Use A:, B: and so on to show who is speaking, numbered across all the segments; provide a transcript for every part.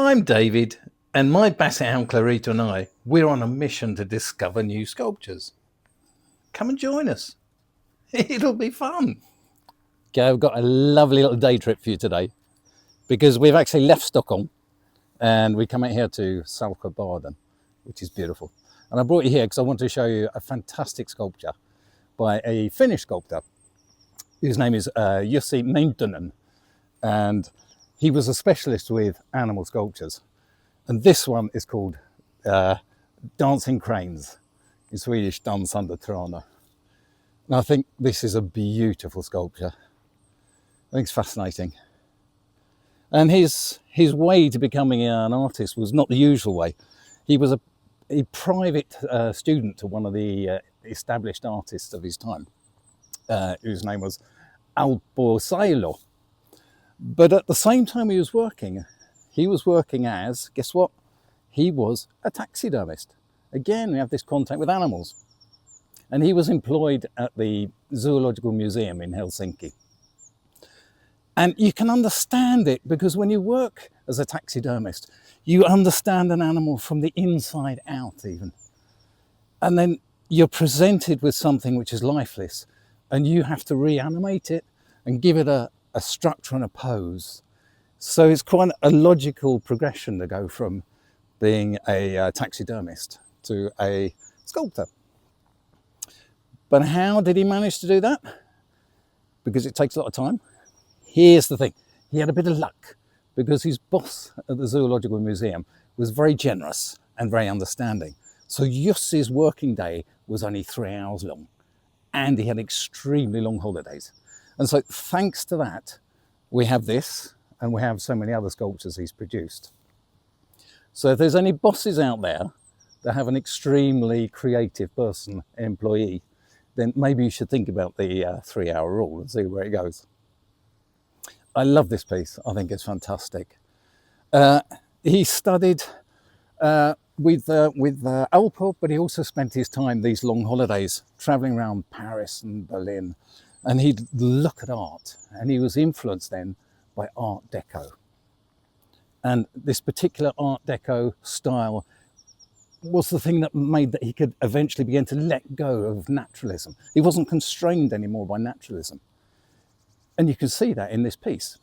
A: I'm David, and my basset hound Clarito and we're on a mission to discover new sculptures. Come and join us. It'll be fun.
B: Okay, I've got a lovely little day trip for you today because we've actually left Stockholm and we come out here to Saltsjöbaden, which is beautiful. And I brought you here because I want to show you a fantastic sculpture by a Finnish sculptor whose name is Jussi Mäntynen, and he was a specialist with animal sculptures. And this one is called Dancing Cranes, in Swedish Dansande tranor. And I think this is a beautiful sculpture. I think it's fascinating. And his way to becoming an artist was not the usual way. He was a private student to one of the established artists of his time, whose name was Alpo Sailo. But at the same time he was working as, guess what? He was a taxidermist. Again, we have this contact with animals. And he was employed at the Zoological Museum in Helsinki. And you can understand it because when you work as a taxidermist, you understand an animal from the inside out even. And then you're presented with something which is lifeless and you have to reanimate it and give it a structure and a pose. So it's quite a logical progression to go from being a taxidermist to a sculptor. But how did he manage to do that? Because it takes a lot of time. Here's the thing, he had a bit of luck because his boss at the Zoological Museum was very generous and very understanding. So Jussi's working day was only 3 hours long and he had extremely long holidays. And so thanks to that, we have this and we have so many other sculptures he's produced. So if there's any bosses out there that have an extremely creative person, employee, then maybe you should think about the 3 hour rule and see where it goes. I love this piece. I think it's fantastic. He studied with Alpo, but he also spent his time, these long holidays, traveling around Paris and Berlin. And he'd look at art, and he was influenced then by Art Deco. And this particular Art Deco style was the thing that made that he could eventually begin to let go of naturalism. He wasn't constrained anymore by naturalism. And you can see that in this piece.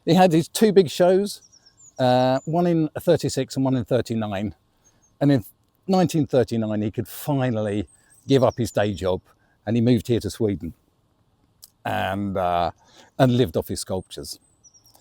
B: He had these two big shows, one in 36 and one in 39. And in 1939, he could finally give up his day job and he moved here to Sweden and lived off his sculptures.